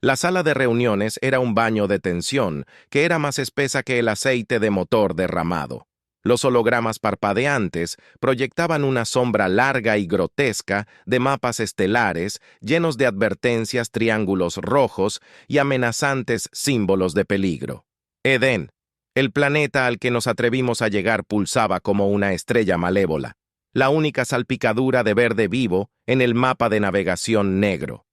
La sala de reuniones era un baño de tensión, que era más espesa que el aceite de motor derramado. Los hologramas parpadeantes proyectaban una sombra larga y grotesca de mapas estelares llenos de advertencias, triángulos rojos y amenazantes símbolos de peligro. Edén, el planeta al que nos atrevimos a llegar, pulsaba como una estrella malévola, la única salpicadura de verde vivo en el mapa de navegación negro.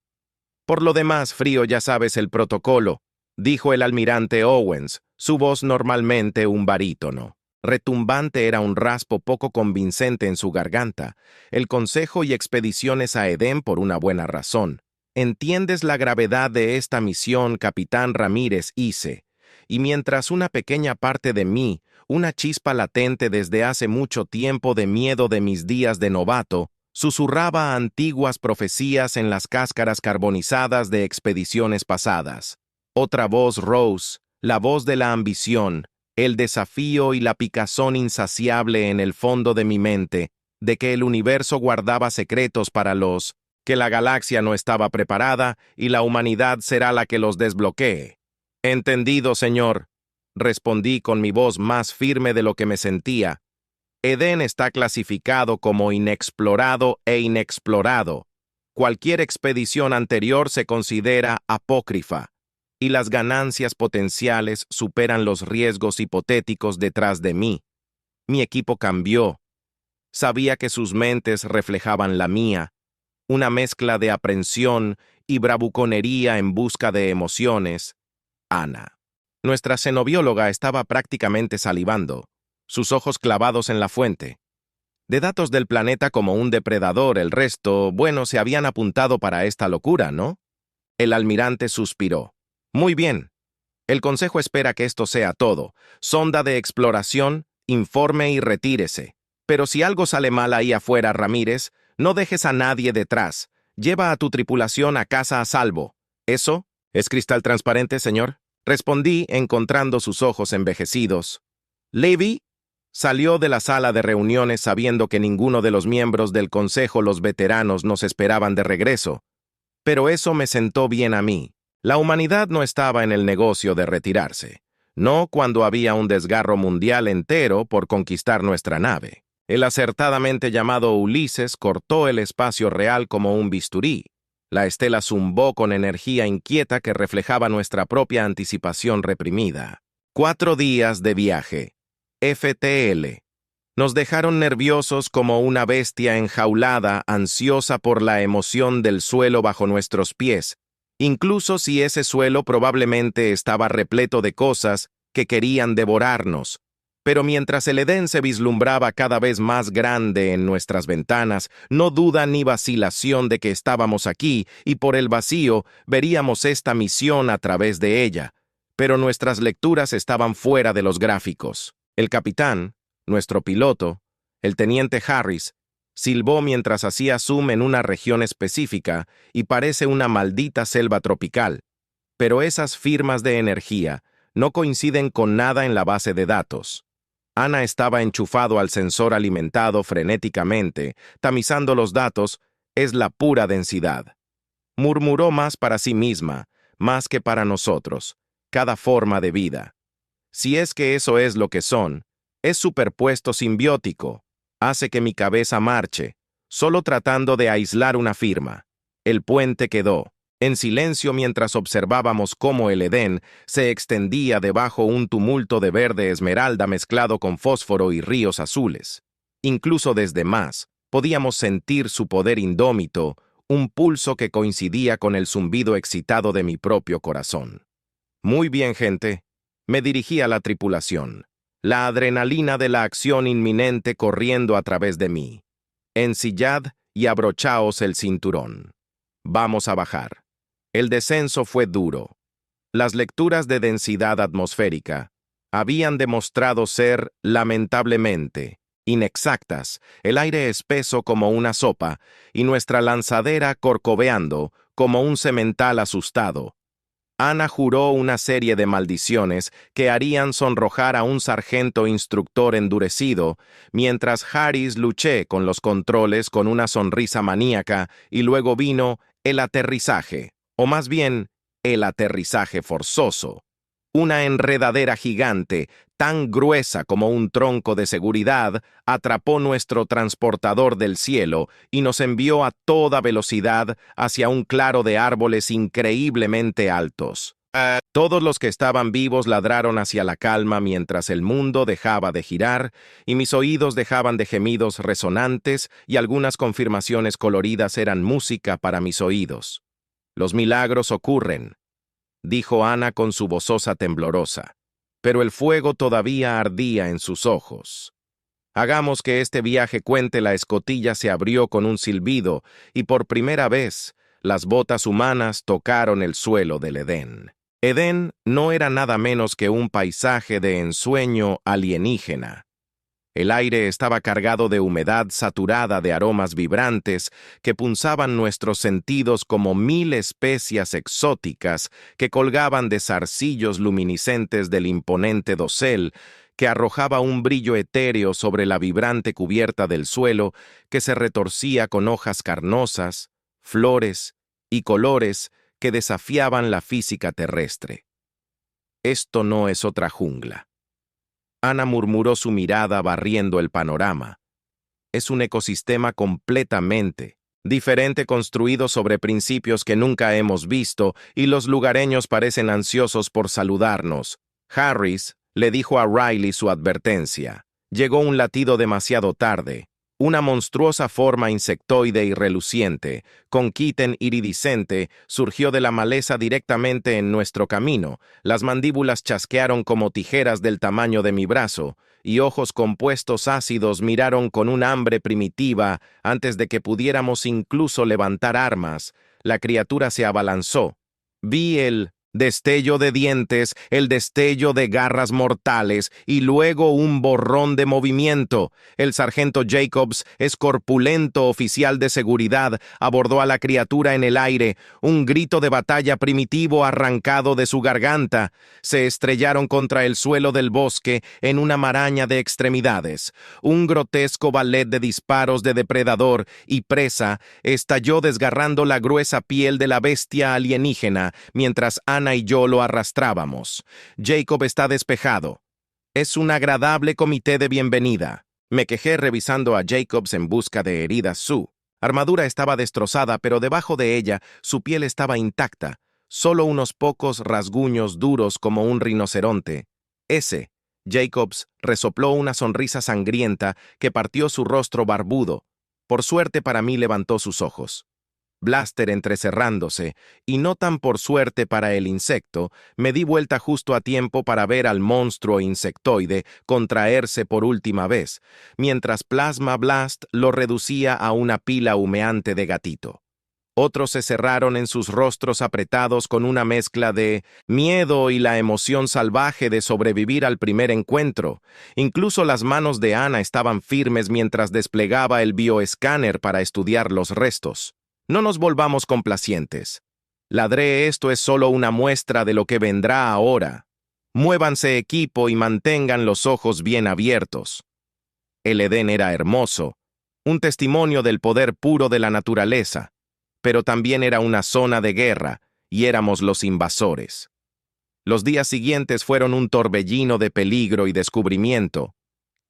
Por lo demás, frío, ya sabes el protocolo, dijo el almirante Owens, su voz normalmente un barítono. Retumbante era un raspo poco convincente en su garganta. El consejo y expediciones a Edén por una buena razón. ¿Entiendes la gravedad de esta misión, capitán Ramírez Ise? Y mientras una pequeña parte de mí, una chispa latente desde hace mucho tiempo de miedo de mis días de novato, susurraba antiguas profecías en las cáscaras carbonizadas de expediciones pasadas. Otra voz, Rose, la voz de la ambición, el desafío y la picazón insaciable en el fondo de mi mente, de que el universo guardaba secretos para los, que la galaxia no estaba preparada y la humanidad será la que los desbloquee. Entendido, señor, respondí con mi voz más firme de lo que me sentía. Edén está clasificado como inexplorado e inexplorado. Cualquier expedición anterior se considera apócrifa, y las ganancias potenciales superan los riesgos hipotéticos detrás de mí. Mi equipo cambió. Sabía que sus mentes reflejaban la mía, una mezcla de aprensión y bravuconería en busca de emociones. Ana. Nuestra xenobióloga estaba prácticamente salivando, sus ojos clavados en la fuente. De datos del planeta como un depredador, el resto, bueno, se habían apuntado para esta locura, ¿no? El almirante suspiró. Muy bien. El Consejo espera que esto sea todo. Sonda de exploración, informe y retírese. Pero si algo sale mal ahí afuera, Ramírez, no dejes a nadie detrás. Lleva a tu tripulación a casa a salvo. ¿Eso es cristal transparente, señor? Respondí, encontrando sus ojos envejecidos. Levy salió de la sala de reuniones sabiendo que ninguno de los miembros del Consejo, los veteranos, nos esperaban de regreso. Pero eso me sentó bien a mí. La humanidad no estaba en el negocio de retirarse. No cuando había un desgarro mundial entero por conquistar nuestra nave. El acertadamente llamado Ulises cortó el espacio real como un bisturí. La estela zumbó con energía inquieta que reflejaba nuestra propia anticipación reprimida. 4 días de viaje. FTL. Nos dejaron nerviosos como una bestia enjaulada, ansiosa por la emoción del suelo bajo nuestros pies, incluso si ese suelo probablemente estaba repleto de cosas que querían devorarnos. Pero mientras el Edén se vislumbraba cada vez más grande en nuestras ventanas, no duda ni vacilación de que estábamos aquí y por el vacío veríamos esta misión a través de ella. Pero nuestras lecturas estaban fuera de los gráficos. El capitán, nuestro piloto, el teniente Harris, silbó mientras hacía zoom en una región específica y parece una maldita selva tropical. Pero esas firmas de energía no coinciden con nada en la base de datos. Ana estaba enchufado al sensor alimentado frenéticamente, tamizando los datos, es la pura densidad. Murmuró más para sí misma, más que para nosotros, cada forma de vida. Si es que eso es lo que son, es superpuesto simbiótico, hace que mi cabeza marche, solo tratando de aislar una firma. El puente quedó, en silencio mientras observábamos cómo el Edén se extendía debajo un tumulto de verde esmeralda mezclado con fósforo y ríos azules. Incluso desde más, podíamos sentir su poder indómito, un pulso que coincidía con el zumbido excitado de mi propio corazón. Muy bien, gente. Me dirigí a la tripulación, la adrenalina de la acción inminente corriendo a través de mí. Ensillad y abrochaos el cinturón. Vamos a bajar. El descenso fue duro. Las lecturas de densidad atmosférica habían demostrado ser, lamentablemente, inexactas, el aire espeso como una sopa y nuestra lanzadera corcoveando como un semental asustado. Ana juró una serie de maldiciones que harían sonrojar a un sargento instructor endurecido, mientras Harris luché con los controles con una sonrisa maníaca y luego vino el aterrizaje, o más bien, el aterrizaje forzoso. Una enredadera gigante, tan gruesa como un tronco de seguridad, atrapó nuestro transportador del cielo y nos envió a toda velocidad hacia un claro de árboles increíblemente altos. Todos los que estaban vivos ladraron hacia la calma mientras el mundo dejaba de girar y mis oídos dejaban de gemidos resonantes y algunas confirmaciones coloridas eran música para mis oídos. Los milagros ocurren, dijo Ana con su vozosa temblorosa, pero el fuego todavía ardía en sus ojos. Hagamos que este viaje cuente. La escotilla se abrió con un silbido y por primera vez las botas humanas tocaron el suelo del Edén. Edén no era nada menos que un paisaje de ensueño alienígena. El aire estaba cargado de humedad saturada de aromas vibrantes que punzaban nuestros sentidos como 1000 especias exóticas que colgaban de zarcillos luminiscentes del imponente dosel que arrojaba un brillo etéreo sobre la vibrante cubierta del suelo que se retorcía con hojas carnosas, flores y colores que desafiaban la física terrestre. Esto no es otra jungla. Ana murmuró su mirada barriendo el panorama. Es un ecosistema completamente diferente construido sobre principios que nunca hemos visto y los lugareños parecen ansiosos por saludarnos. Harris le dijo a Riley su advertencia. Llegó un latido demasiado tarde. Una monstruosa forma insectoide y reluciente, con quiten iridiscente, surgió de la maleza directamente en nuestro camino. Las mandíbulas chasquearon como tijeras del tamaño de mi brazo, y ojos compuestos ácidos miraron con un hambre primitiva antes de que pudiéramos incluso levantar armas. La criatura se abalanzó. Vi el destello de dientes, el destello de garras mortales y luego un borrón de movimiento. El sargento Jacobs, corpulento oficial de seguridad, abordó a la criatura en el aire, un grito de batalla primitivo arrancado de su garganta. Se estrellaron contra el suelo del bosque en una maraña de extremidades. Un grotesco ballet de disparos de depredador y presa estalló desgarrando la gruesa piel de la bestia alienígena, mientras Ana y yo lo arrastrábamos. Jacob está despejado. Es un agradable comité de bienvenida. Me quejé revisando a Jacobs en busca de heridas. Su armadura estaba destrozada, pero debajo de ella su piel estaba intacta, solo unos pocos rasguños duros como un rinoceronte. Jacobs resopló una sonrisa sangrienta que partió su rostro barbudo. Por suerte para mí levantó sus ojos. Blaster entrecerrándose, y no tan por suerte para el insecto, me di vuelta justo a tiempo para ver al monstruo insectoide contraerse por última vez, mientras Plasma Blast lo reducía a una pila humeante de gatito. Otros se cerraron en sus rostros apretados con una mezcla de miedo y la emoción salvaje de sobrevivir al primer encuentro. Incluso las manos de Ana estaban firmes mientras desplegaba el bioescáner para estudiar los restos. No nos volvamos complacientes. Ladré, esto es solo una muestra de lo que vendrá ahora. Muévanse, equipo, y mantengan los ojos bien abiertos. El Edén era hermoso, un testimonio del poder puro de la naturaleza, pero también era una zona de guerra, y éramos los invasores. Los días siguientes fueron un torbellino de peligro y descubrimiento.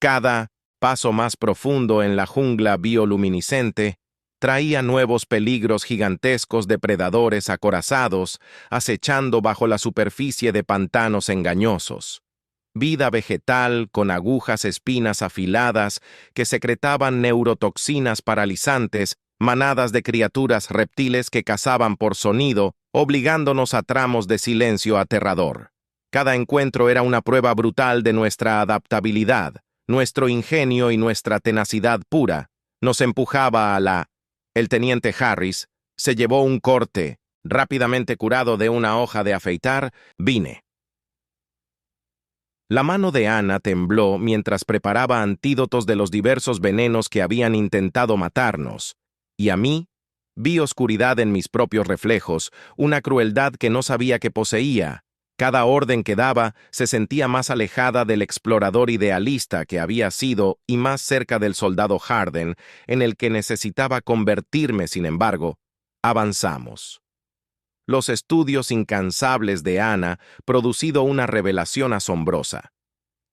Cada paso más profundo en la jungla bioluminiscente traía nuevos peligros gigantescos de predadores acorazados, acechando bajo la superficie de pantanos engañosos. Vida vegetal con agujas espinas afiladas que secretaban neurotoxinas paralizantes, manadas de criaturas reptiles que cazaban por sonido, obligándonos a tramos de silencio aterrador. Cada encuentro era una prueba brutal de nuestra adaptabilidad, nuestro ingenio y nuestra tenacidad pura. Nos empujaba a la... El teniente Harris se llevó un corte, rápidamente curado de una hoja de afeitar. Vine. La mano de Ana tembló mientras preparaba antídotos de los diversos venenos que habían intentado matarnos, y a mí vi oscuridad en mis propios reflejos, una crueldad que no sabía que poseía. Cada orden que daba se sentía más alejada del explorador idealista que había sido y más cerca del soldado Harden, en el que necesitaba convertirme. Sin embargo, avanzamos. Los estudios incansables de Ana producido una revelación asombrosa.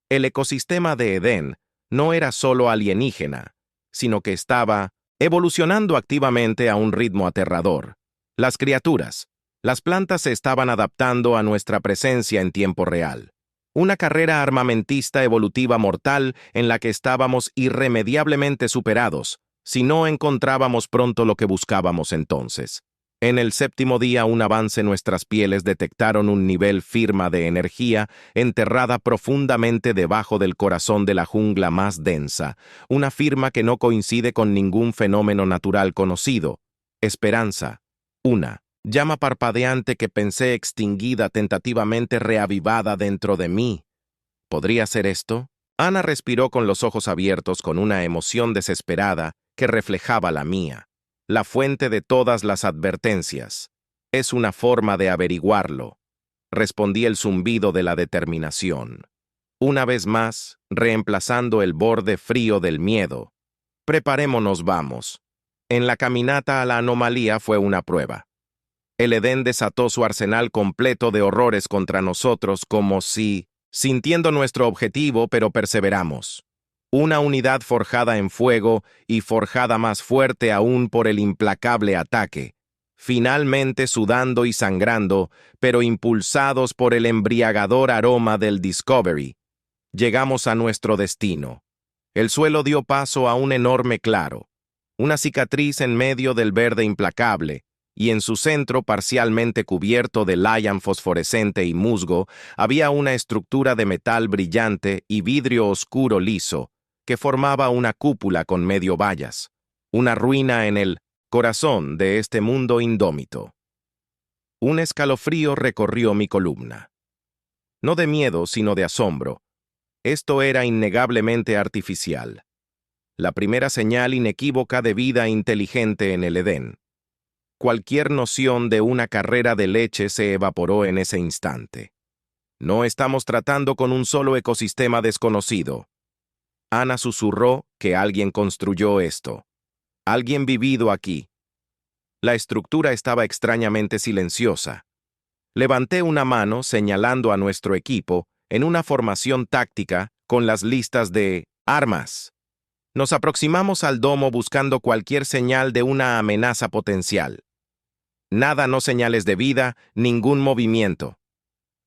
El ecosistema de Edén no era solo alienígena, sino que estaba evolucionando activamente a un ritmo aterrador. Las criaturas, las plantas se estaban adaptando a nuestra presencia en tiempo real. Una carrera armamentista evolutiva mortal en la que estábamos irremediablemente superados, si no encontrábamos pronto lo que buscábamos entonces. En el séptimo día, un avance en nuestras pieles detectaron un nivel firme de energía enterrada profundamente debajo del corazón de la jungla más densa, una firma que no coincide con ningún fenómeno natural conocido. Esperanza. Una llama parpadeante que pensé extinguida tentativamente reavivada dentro de mí. ¿Podría ser esto? Ana respiró con los ojos abiertos con una emoción desesperada que reflejaba la mía. La fuente de todas las advertencias. Es una forma de averiguarlo. Respondí el zumbido de la determinación. Una vez más, reemplazando el borde frío del miedo. Preparémonos, vamos. En la caminata a la anomalía fue una prueba. El Edén desató su arsenal completo de horrores contra nosotros como si, sintiendo nuestro objetivo, pero perseveramos. Una unidad forjada en fuego y forjada más fuerte aún por el implacable ataque, finalmente sudando y sangrando, pero impulsados por el embriagador aroma del Discovery. Llegamos a nuestro destino. El suelo dio paso a un enorme claro, una cicatriz en medio del verde implacable, y en su centro, parcialmente cubierto de lian fosforescente y musgo, había una estructura de metal brillante y vidrio oscuro liso, que formaba una cúpula con medio vallas, una ruina en el corazón de este mundo indómito. Un escalofrío recorrió mi columna. No de miedo, sino de asombro. Esto era innegablemente artificial. La primera señal inequívoca de vida inteligente en el Edén. Cualquier noción de una carrera de leche se evaporó en ese instante. No estamos tratando con un solo ecosistema desconocido. Ana susurró que alguien construyó esto. Alguien vivido aquí. La estructura estaba extrañamente silenciosa. Levanté una mano señalando a nuestro equipo en una formación táctica con las listas de armas. Nos aproximamos al domo buscando cualquier señal de una amenaza potencial. Nada, no señales de vida, ningún movimiento.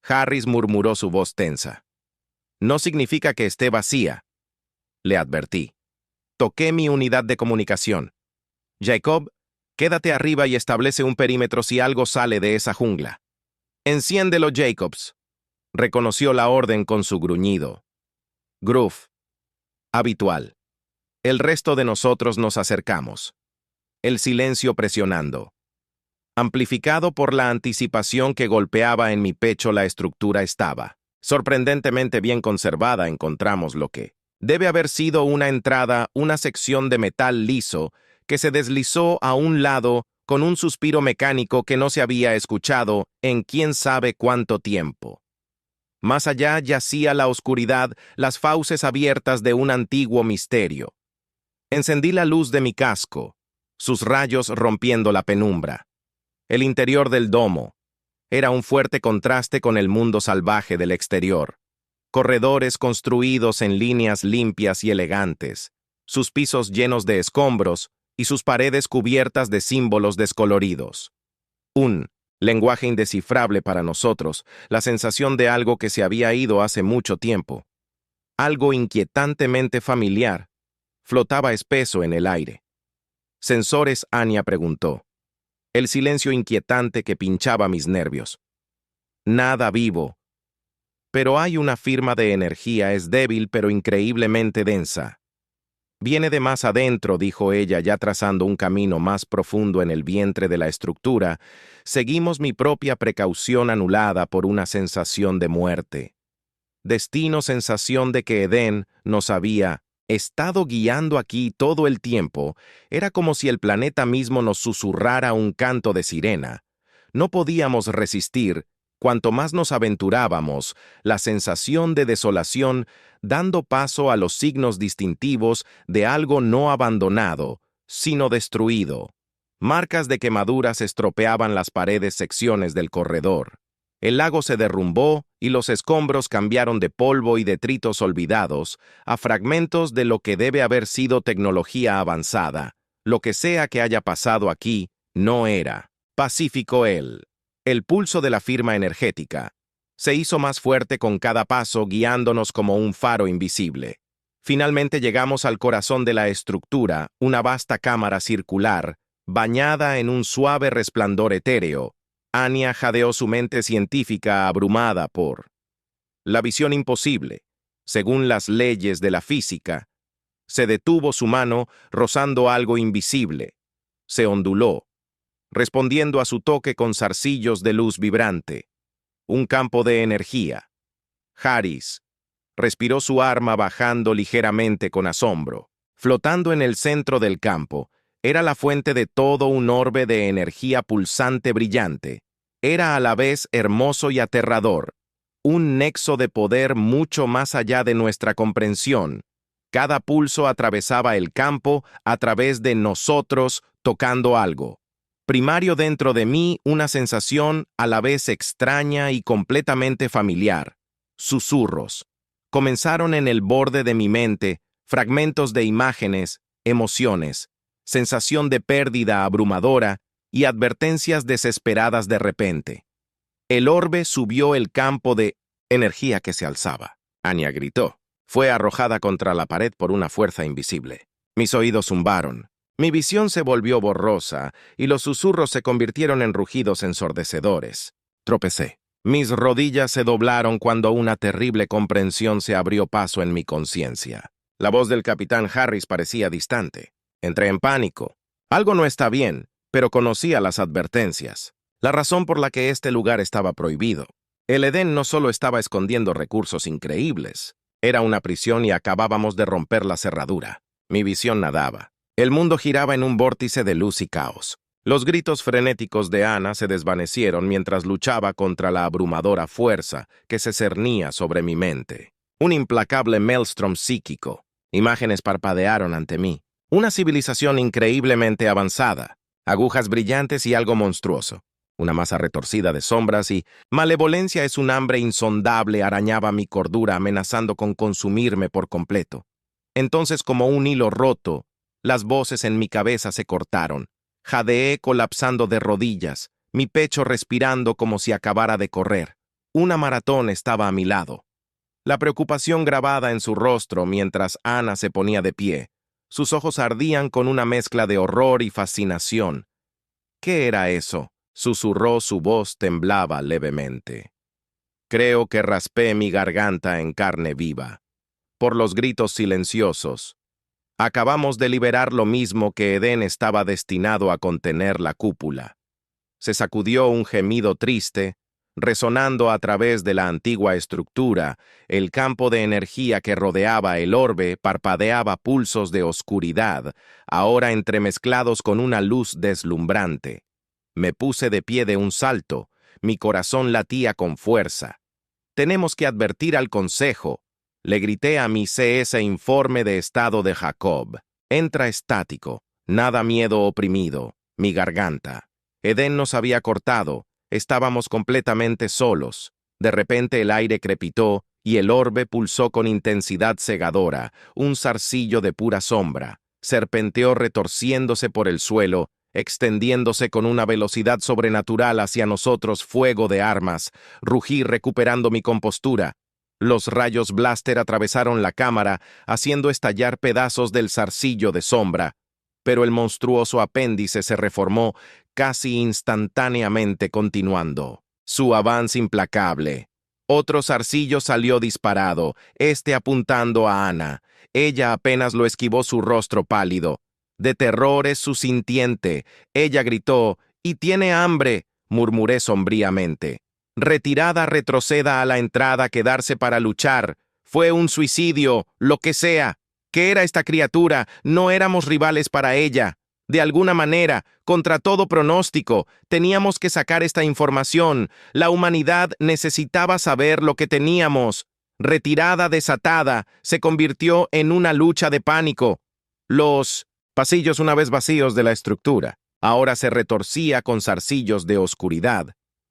Harris murmuró su voz tensa. No significa que esté vacía, le advertí. Toqué mi unidad de comunicación. Jacob, quédate arriba y establece un perímetro si algo sale de esa jungla. Enciéndelo, Jacobs. Reconoció la orden con su gruñido. Groove. Habitual. El resto de nosotros nos acercamos. El silencio presionando. Amplificado por la anticipación que golpeaba en mi pecho, la estructura estaba sorprendentemente bien conservada. Encontramos lo que debe haber sido una entrada, una sección de metal liso que se deslizó a un lado con un suspiro mecánico que no se había escuchado en quién sabe cuánto tiempo. Más allá yacía la oscuridad, las fauces abiertas de un antiguo misterio. Encendí la luz de mi casco, sus rayos rompiendo la penumbra. El interior del domo era un fuerte contraste con el mundo salvaje del exterior. Corredores construidos en líneas limpias y elegantes, sus pisos llenos de escombros y sus paredes cubiertas de símbolos descoloridos. Un lenguaje indescifrable para nosotros, la sensación de algo que se había ido hace mucho tiempo. Algo inquietantemente familiar, flotaba espeso en el aire. ¿Sensores?, Anya preguntó. El silencio inquietante que pinchaba mis nervios. Nada vivo. Pero hay una firma de energía, es débil pero increíblemente densa. Viene de más adentro, dijo ella, ya trazando un camino más profundo en el vientre de la estructura. Seguimos mi propia precaución anulada por una sensación de muerte. Destino, sensación de que Edén nos había estado guiando aquí todo el tiempo. Era como si el planeta mismo nos susurrara un canto de sirena. No podíamos resistir, cuanto más nos aventurábamos, la sensación de desolación, dando paso a los signos distintivos de algo no abandonado, sino destruido. Marcas de quemaduras estropeaban las paredes secciones del corredor. El lago se derrumbó y los escombros cambiaron de polvo y detritos olvidados a fragmentos de lo que debe haber sido tecnología avanzada. Lo que sea que haya pasado aquí, no era pacífico el pulso de la firma energética. Se hizo más fuerte con cada paso, guiándonos como un faro invisible. Finalmente llegamos al corazón de la estructura, una vasta cámara circular, bañada en un suave resplandor etéreo. Anya jadeó su mente científica abrumada por la visión imposible. Según las leyes de la física, se detuvo su mano rozando algo invisible. Se onduló, respondiendo a su toque con zarcillos de luz vibrante. Un campo de energía. Harris respiró su arma bajando ligeramente con asombro. Flotando en el centro del campo, era la fuente de todo un orbe de energía pulsante brillante. Era a la vez hermoso y aterrador, un nexo de poder mucho más allá de nuestra comprensión. Cada pulso atravesaba el campo a través de nosotros, tocando algo. Primario dentro de mí, una sensación a la vez extraña y completamente familiar. Susurros. Comenzaron en el borde de mi mente, fragmentos de imágenes, emociones, sensación de pérdida abrumadora y advertencias desesperadas de repente. El orbe subió el campo de energía que se alzaba. Anya gritó. Fue arrojada contra la pared por una fuerza invisible. Mis oídos zumbaron. Mi visión se volvió borrosa y los susurros se convirtieron en rugidos ensordecedores. Tropecé. Mis rodillas se doblaron cuando una terrible comprensión se abrió paso en mi conciencia. La voz del capitán Harris parecía distante. Entré en pánico. Algo no está bien, pero conocía las advertencias. La razón por la que este lugar estaba prohibido. El Edén no solo estaba escondiendo recursos increíbles, era una prisión y acabábamos de romper la cerradura. Mi visión nadaba. El mundo giraba en un vórtice de luz y caos. Los gritos frenéticos de Ana se desvanecieron mientras luchaba contra la abrumadora fuerza que se cernía sobre mi mente. Un implacable maelstrom psíquico. Imágenes parpadearon ante mí. Una civilización increíblemente avanzada. Agujas brillantes y algo monstruoso. Una masa retorcida de sombras y malevolencia es un hambre insondable arañaba mi cordura amenazando con consumirme por completo. Entonces, como un hilo roto, las voces en mi cabeza se cortaron. Jadeé colapsando de rodillas, mi pecho respirando como si acabara de correr. Una maratón estaba a mi lado. La preocupación grabada en su rostro mientras Ana se ponía de pie. Sus ojos ardían con una mezcla de horror y fascinación. ¿Qué era eso? Susurró, su voz temblaba levemente. Creo que raspé mi garganta en carne viva. Por los gritos silenciosos. Acabamos de liberar lo mismo que Edén estaba destinado a contener la cúpula. Se sacudió un gemido triste, resonando a través de la antigua estructura, el campo de energía que rodeaba el orbe parpadeaba pulsos de oscuridad, ahora entremezclados con una luz deslumbrante. Me puse de pie de un salto, mi corazón latía con fuerza. Tenemos que advertir al consejo. Le grité a mi CS informe de estado de Jacob. Entra estático, nada miedo oprimido, mi garganta. Edén nos había cortado, estábamos completamente solos. De repente el aire crepitó y el orbe pulsó con intensidad cegadora, un zarcillo de pura sombra. Serpenteó retorciéndose por el suelo, extendiéndose con una velocidad sobrenatural hacia nosotros, fuego de armas. Rugí recuperando mi compostura. Los rayos blaster atravesaron la cámara, haciendo estallar pedazos del zarcillo de sombra, pero el monstruoso apéndice se reformó casi instantáneamente, continuando su avance implacable. Otro zarcillo salió disparado, apuntando a Ana. Ella apenas lo esquivó, su rostro pálido. De terror es su sintiente. Ella gritó, «¡Y tiene hambre!», murmuré sombríamente. Retirada, retroceda a la entrada, quedarse para luchar. Fue un suicidio, lo que sea. ¿Qué era esta criatura? No éramos rivales para ella. De alguna manera, contra todo pronóstico, teníamos que sacar esta información. La humanidad necesitaba saber lo que teníamos. Retirada, desatada, se convirtió en una lucha de pánico. Los pasillos una vez vacíos de la estructura. Ahora se retorcía con zarcillos de oscuridad.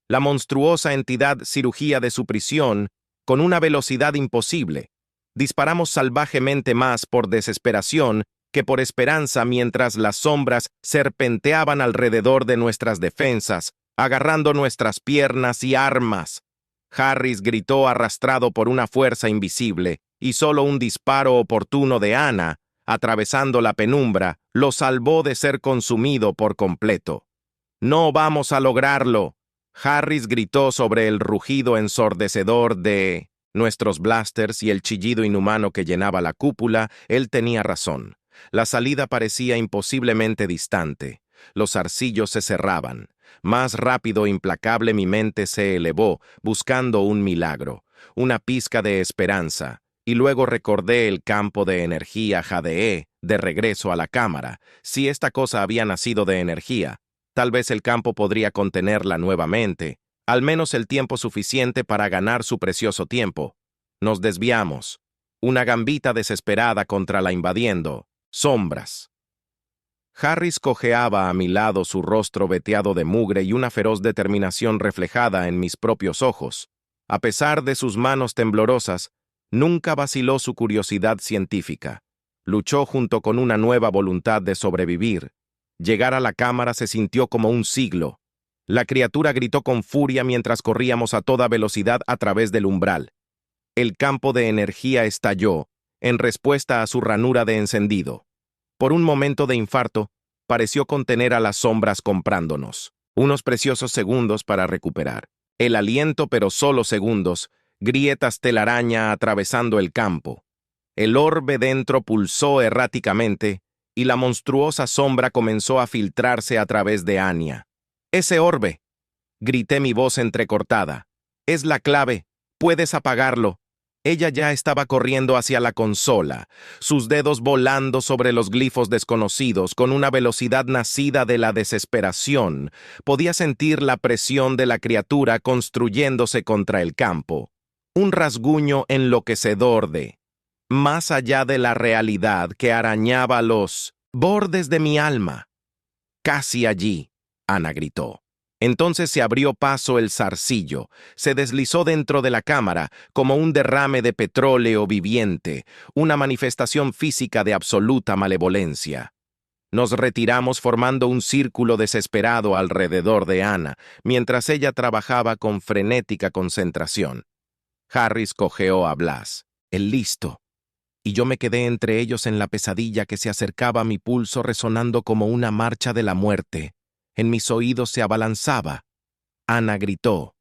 La monstruosa entidad cirugía de su prisión con una velocidad imposible. Disparamos salvajemente más por desesperación que por esperanza mientras las sombras serpenteaban alrededor de nuestras defensas, agarrando nuestras piernas y armas. Harris gritó arrastrado por una fuerza invisible, y solo un disparo oportuno de Ana, atravesando la penumbra, lo salvó de ser consumido por completo. «¡No vamos a lograrlo!», Harris gritó sobre el rugido ensordecedor de nuestros blasters y el chillido inhumano que llenaba la cúpula. Él tenía razón. La salida parecía imposiblemente distante. Los arcillos se cerraban. Más rápido e implacable mi mente se elevó, buscando un milagro, una pizca de esperanza, y luego recordé el campo de energía JDE de regreso a la cámara. Si esta cosa había nacido de energía, tal vez el campo podría contenerla nuevamente, al menos el tiempo suficiente para ganar su precioso tiempo. Nos desviamos. Una gambita desesperada contra la invadiendo. Sombras. Harris cojeaba a mi lado, su rostro veteado de mugre y una feroz determinación reflejada en mis propios ojos. A pesar de sus manos temblorosas, nunca vaciló su curiosidad científica. Luchó junto con una nueva voluntad de sobrevivir. Llegar a la cámara se sintió como un siglo. La criatura gritó con furia mientras corríamos a toda velocidad a través del umbral. El campo de energía estalló, en respuesta a su ranura de encendido. Por un momento de infarto, pareció contener a las sombras comprándonos. Unos preciosos segundos para recuperar. El aliento, pero solo segundos, grietas telaraña atravesando el campo. El orbe dentro pulsó erráticamente, y la monstruosa sombra comenzó a filtrarse a través de Anya. «¡Ese orbe!», grité, mi voz entrecortada. «Es la clave. Puedes apagarlo». Ella ya estaba corriendo hacia la consola, sus dedos volando sobre los glifos desconocidos con una velocidad nacida de la desesperación. Podía sentir la presión de la criatura construyéndose contra el campo. Un rasguño enloquecedor de más allá de la realidad que arañaba los bordes de mi alma. «Casi allí», Ana gritó. Entonces se abrió paso el zarcillo, se deslizó dentro de la cámara como un derrame de petróleo viviente, una manifestación física de absoluta malevolencia. Nos retiramos formando un círculo desesperado alrededor de Ana, mientras ella trabajaba con frenética concentración. Harris cojeó a Blas, el listo, y yo me quedé entre ellos en la pesadilla que se acercaba a mi pulso resonando como una marcha de la muerte. En mis oídos se abalanzaba. Ana gritó.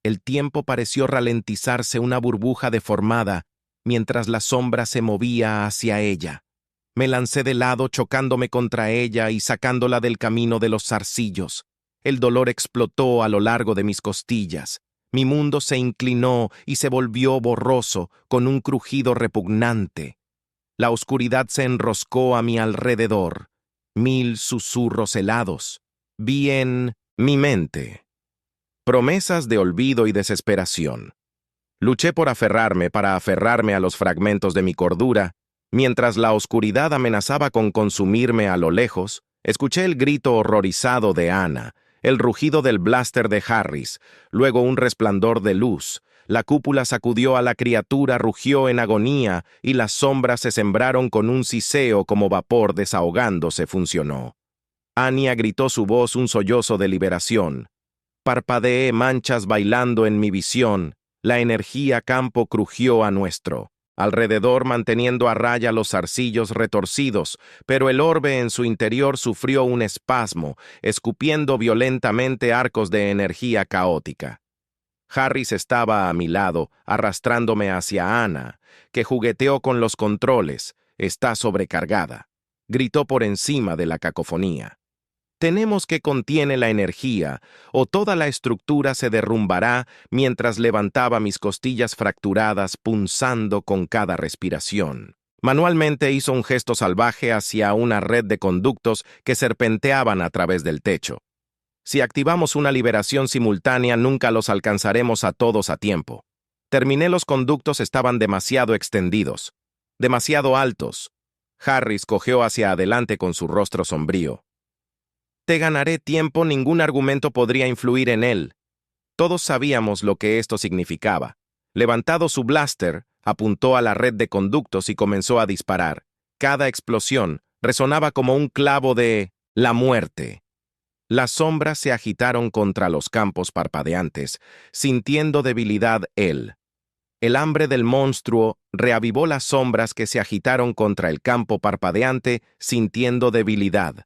El tiempo pareció ralentizarse, una burbuja deformada, mientras la sombra se movía hacia ella. Me lancé de lado chocándome contra ella y sacándola del camino de los zarcillos. El dolor explotó a lo largo de mis costillas. Mi mundo se inclinó y se volvió borroso, con un crujido repugnante. La oscuridad se enroscó a mi alrededor. 1000 susurros helados. Vi en mi mente promesas de olvido y desesperación. Luché por para aferrarme a los fragmentos de mi cordura, mientras la oscuridad amenazaba con consumirme a lo lejos. Escuché el grito horrorizado de Ana, el rugido del blaster de Harris, luego un resplandor de luz. La cúpula sacudió a la criatura, rugió en agonía, y las sombras se sembraron con un siseo como vapor desahogándose funcionó. Anya gritó, su voz un sollozo de liberación. Parpadeé, manchas bailando en mi visión. La energía campo crujió a nuestro alrededor, manteniendo a raya los zarcillos retorcidos, pero el orbe en su interior sufrió un espasmo, escupiendo violentamente arcos de energía caótica. Harris estaba a mi lado, arrastrándome hacia Ana, que jugueteó con los controles. «Está sobrecargada», gritó por encima de la cacofonía. «Tenemos que contiene la energía, o toda la estructura se derrumbará», mientras levantaba mis costillas fracturadas, punzando con cada respiración. Manualmente hizo un gesto salvaje hacia una red de conductos que serpenteaban a través del techo. Si activamos una liberación simultánea, nunca los alcanzaremos a todos a tiempo. Terminé, los conductos estaban demasiado extendidos, demasiado altos. Harris cojeó hacia adelante con su rostro sombrío. Te ganaré tiempo, ningún argumento podría influir en él. Todos sabíamos lo que esto significaba. Levantado su blaster, apuntó a la red de conductos y comenzó a disparar. Cada explosión resonaba como un clavo de la muerte. Las sombras se agitaron contra los campos parpadeantes, sintiendo debilidad él. El hambre del monstruo reavivó las sombras que se agitaron contra el campo parpadeante, sintiendo debilidad.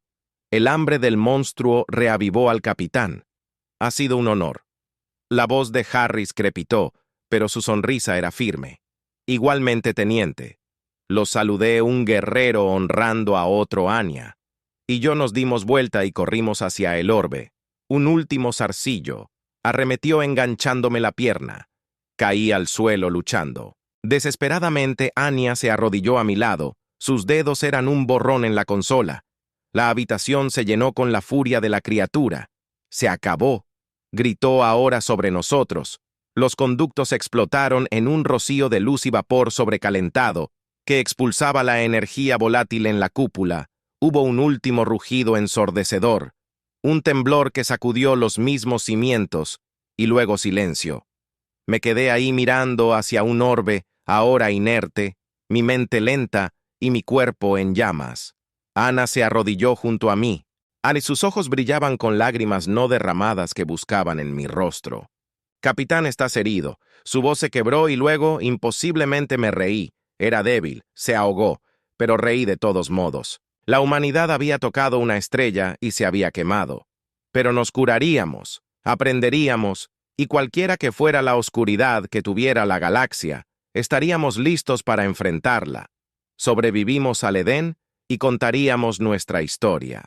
El hambre del monstruo reavivó al capitán. Ha sido un honor. La voz de Harris crepitó, pero su sonrisa era firme. Igualmente, teniente. Lo saludé, un guerrero honrando a otro Anya. Y yo nos dimos vuelta y corrimos hacia el orbe. Un último zarcillo. Arremetió enganchándome la pierna. Caí al suelo luchando. Desesperadamente, Anya se arrodilló a mi lado. Sus dedos eran un borrón en la consola. La habitación se llenó con la furia de la criatura. Se acabó. Gritó ahora sobre nosotros. Los conductos explotaron en un rocío de luz y vapor sobrecalentado que expulsaba la energía volátil en la cúpula. Hubo un último rugido ensordecedor, un temblor que sacudió los mismos cimientos, y luego silencio. Me quedé ahí mirando hacia un orbe, ahora inerte, mi mente lenta y mi cuerpo en llamas. Ana se arrodilló junto a mí. Sus ojos brillaban con lágrimas no derramadas que buscaban en mi rostro. Capitán, estás herido. Su voz se quebró y luego, imposiblemente, me reí. Era débil, se ahogó, pero reí de todos modos. La humanidad había tocado una estrella y se había quemado. Pero nos curaríamos, aprenderíamos, y cualquiera que fuera la oscuridad que tuviera la galaxia, estaríamos listos para enfrentarla. Sobrevivimos al Edén y contaríamos nuestra historia.